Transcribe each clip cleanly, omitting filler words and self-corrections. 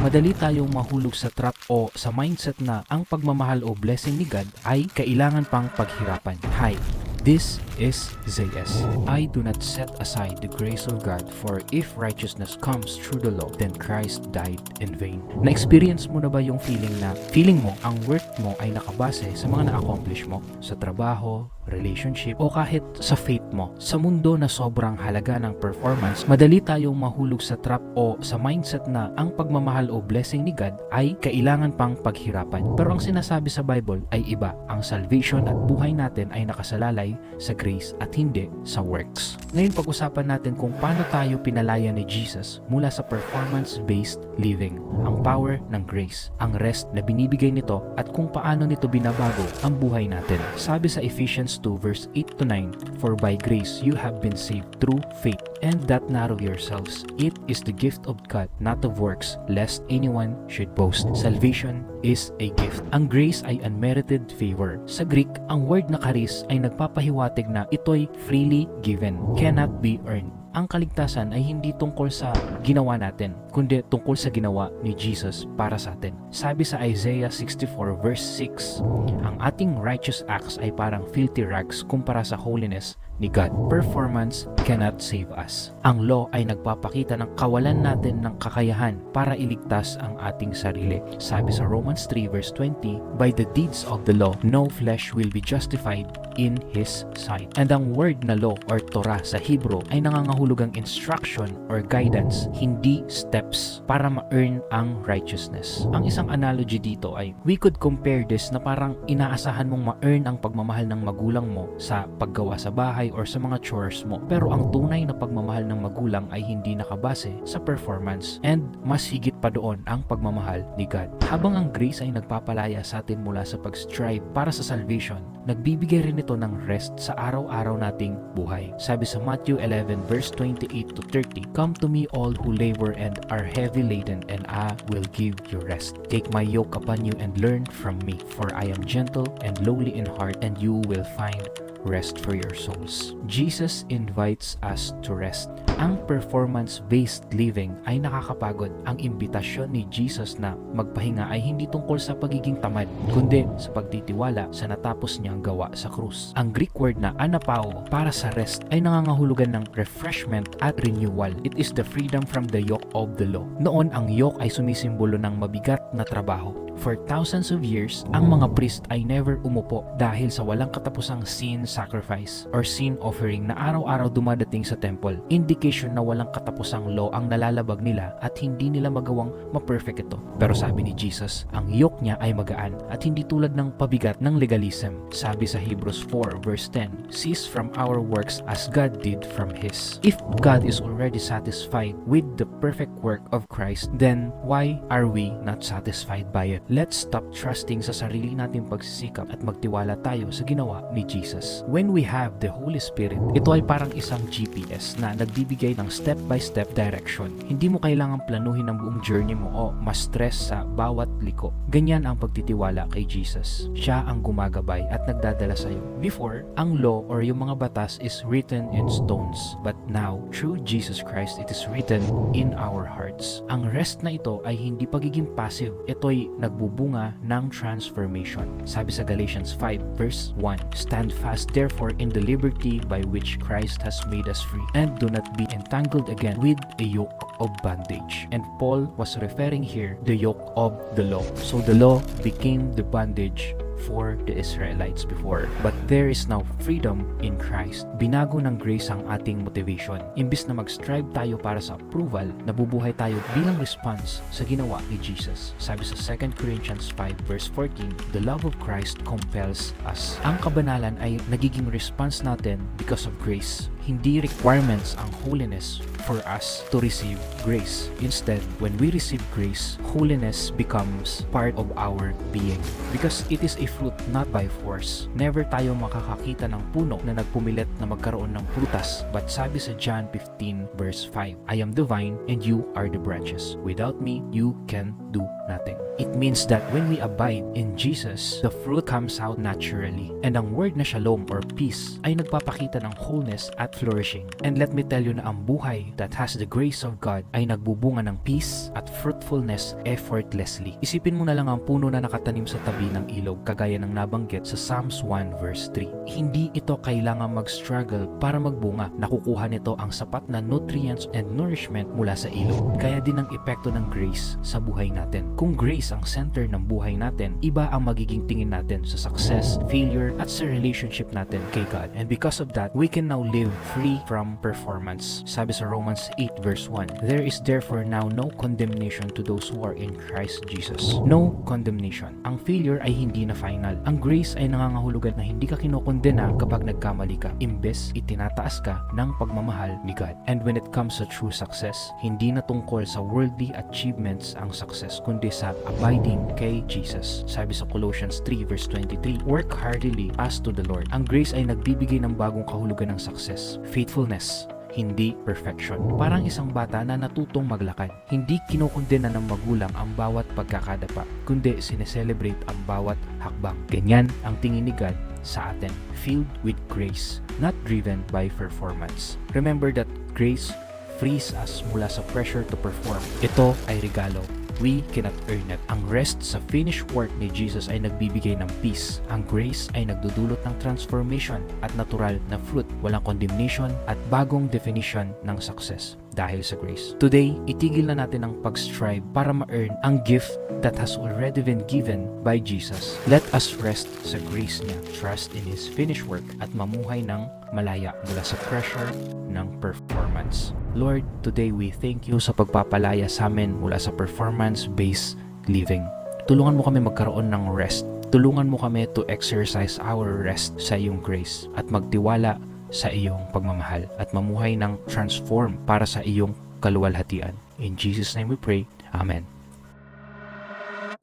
Madali tayong mahulog sa trap o sa mindset na ang pagmamahal o blessing ni God ay kailangan pang paghirapan. Hi, this is Zayas. I do not set aside the grace of God, for if righteousness comes through the law, then Christ died in vain. Na-experience mo na ba yung feeling mo ang worth mo ay nakabase sa mga na-accomplish mo sa trabaho, relationship, o kahit sa faith mo? Sa mundo na sobrang halaga ng performance, madali tayong mahulog sa trap o sa mindset na ang pagmamahal o blessing ni God ay kailangan pang paghirapan. Pero ang sinasabi sa Bible ay iba. Ang salvation at buhay natin ay nakasalalay sa grace at hindi sa works. Ngayon pag-usapan natin kung paano tayo pinalaya ni Jesus mula sa performance-based living, ang power ng grace, ang rest na binibigay nito at kung paano nito binabago ang buhay natin. Sabi sa Ephesians 2 verse 8 to 9, "For by grace you have been saved through faith, and that not of yourselves. It is the gift of God, not of works, lest anyone should boast." Salvation is a gift. Ang grace ay unmerited favor. Sa Greek, ang word na charis ay nagpapahiwatig na ito'y freely given, cannot be earned. Ang kaligtasan ay hindi tungkol sa ginawa natin, kundi tungkol sa ginawa ni Jesus para sa atin. Sabi sa Isaiah 64 verse 6, ang ating righteous acts ay parang filthy rags kumpara sa holiness ni God. Performance cannot save us. Ang law ay nagpapakita ng kawalan natin ng kakayahan para iligtas ang ating sarili. Sabi sa Romans 3 verse 20, by the deeds of the law, no flesh will be justified in His sight. And ang word na law or Torah sa Hebrew ay nangangahulugang instruction or guidance, hindi steps para ma-earn ang righteousness. Ang isang analogy dito ay, we could compare this na parang inaasahan mong ma-earn ang pagmamahal ng magulang mo sa paggawa sa bahay or sa mga chores mo. Pero ang tunay na pagmamahal ng magulang ay hindi nakabase sa performance, and mas higit pa doon ang pagmamahal ni God. Habang ang grace ay nagpapalaya sa atin mula sa pag-strive para sa salvation, nagbibigay rin ito ng rest sa araw-araw nating buhay. Sabi sa Matthew 11 verse 28 to 30, "Come to me all who labor and are heavy laden, and I will give you rest. Take my yoke upon you and learn from me, for I am gentle and lowly in heart, and you will find rest for your souls." Jesus invites us to rest. Ang performance-based living ay nakakapagod. Ang imbitasyon ni Jesus na magpahinga ay hindi tungkol sa pagiging tamad, kundi sa pagtitiwala sa natapos niyang gawa sa krus. Ang Greek word na anapao para sa rest ay nangangahulugan ng refreshment at renewal. It is the freedom from the yoke of the law. Noon, ang yoke ay sumisimbolo ng mabigat na trabaho. For thousands of years, ang mga priest ay never umupo dahil sa walang katapusang sin sacrifice or sin offering na araw-araw dumadating sa temple. Indication na walang katapusang law ang nalalabag nila at hindi nila magawang ma-perfect ito. Pero sabi ni Jesus, ang yoke niya ay magaan at hindi tulad ng pabigat ng legalism. Sabi sa Hebrews 4 verse 10, "Cease from our works as God did from His." If God is already satisfied with the perfect work of Christ, then why are we not satisfied by it? Let's stop trusting sa sarili nating pagsisikap at magtiwala tayo sa ginawa ni Jesus. When we have the Holy Spirit, ito ay parang isang GPS na nagbibigay ng step-by-step direction. Hindi mo kailangang planuhin ang buong journey mo o ma-stress sa bawat liko. Ganyan ang pagtitiwala kay Jesus. Siya ang gumagabay at nagdadala sa iyo. Before, ang law or yung mga batas is written in stones. But now, through Jesus Christ, it is written in our hearts. Ang rest na ito ay hindi pagiging passive. Ito'y nagbubunga ng transformation. Sabi sa Galatians 5 verse 1, "Stand fast therefore in the liberty by which Christ has made us free, and do not be entangled again with a yoke of bondage." And Paul was referring here the yoke of the law. So the law became the bondage for the Israelites before. But there is now freedom in Christ. Binago ng grace ang ating motivation. Imbis na mag-strive tayo para sa approval, nabubuhay tayo bilang response sa ginawa ni Jesus. Sabi sa 2 Corinthians 5 verse 14, "The love of Christ compels us." Ang kabanalan ay nagiging response natin because of grace. Hindi requirements ang holiness for us to receive grace. Instead, when we receive grace, holiness becomes part of our being. Because it is a fruit not by force. Never tayo makakakita ng puno na nagpumilit na magkaroon ng prutas. But sabi sa John 15 verse 5, "I am the vine and you are the branches. Without me, you can do natin. It means that when we abide in Jesus, the fruit comes out naturally. And ang word na shalom or peace ay nagpapakita ng wholeness at flourishing. And let me tell you na ang buhay that has the grace of God ay nagbubunga ng peace at fruitfulness effortlessly. Isipin mo na lang ang puno na nakatanim sa tabi ng ilog kagaya ng nabanggit sa Psalms 1 verse 3. Hindi ito kailangan mag-struggle para magbunga. Nakukuha nito ang sapat na nutrients and nourishment mula sa ilog. Kaya din ang epekto ng grace sa buhay natin. Kung grace ang center ng buhay natin, iba ang magiging tingin natin sa success, failure, at sa relationship natin kay God. And because of that, we can now live free from performance. Sabi sa Romans 8 verse 1, "There is therefore now no condemnation to those who are in Christ Jesus." No condemnation. Ang failure ay hindi na final. Ang grace ay nangangahulugan na hindi ka kinokondena kapag nagkamali ka. Imbes, itinataas ka ng pagmamahal ni God. And when it comes to true success, hindi na tungkol sa worldly achievements ang success, kundi sa abiding kay Jesus. Sabi sa Colossians 3 verse 23, "Work heartily as to the Lord." Ang grace ay nagbibigay ng bagong kahulugan ng success, faithfulness, hindi perfection. Parang isang bata na natutong maglakad. Hindi kinokondena ng magulang ang bawat pagkakadapa, kundi sineselebrate ang bawat hakbang. Ganyan ang tingin ni God sa atin, filled with grace, not driven by performance. Remember that grace frees us mula sa pressure to perform. Ito ay regalo. We cannot earn it. Ang rest sa finished work ni Jesus ay nagbibigay ng peace. Ang grace ay nagdudulot ng transformation at natural na fruit. Walang condemnation at bagong definition ng success dahil sa grace. Today, itigil na natin ang pag-strive para ma-earn ang gift that has already been given by Jesus. Let us rest sa grace niya, trust in His finished work, at mamuhay ng malaya mula sa pressure ng performance. Lord, today we thank you sa pagpapalaya sa amin mula sa performance-based living. Tulungan mo kami magkaroon ng rest. Tulungan mo kami to exercise our rest sa iyong grace at magtiwala sa iyong pagmamahal at mamuhay ng transform para sa iyong kaluwalhatian. In Jesus' name we pray. Amen.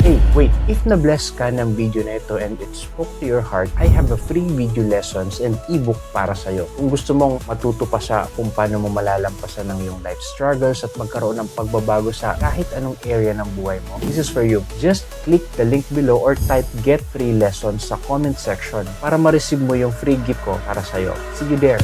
Hey, wait! If na-bless ka ng video na ito and it spoke to your heart, I have a free video lessons and ebook para sa'yo. Kung gusto mong matuto pa sa kung paano mo malalampasan ng iyong life struggles at magkaroon ng pagbabago sa kahit anong area ng buhay mo, this is for you. Just click the link below or type get free lessons sa comment section para ma-receive mo yung free gift ko para sa'yo. See you there!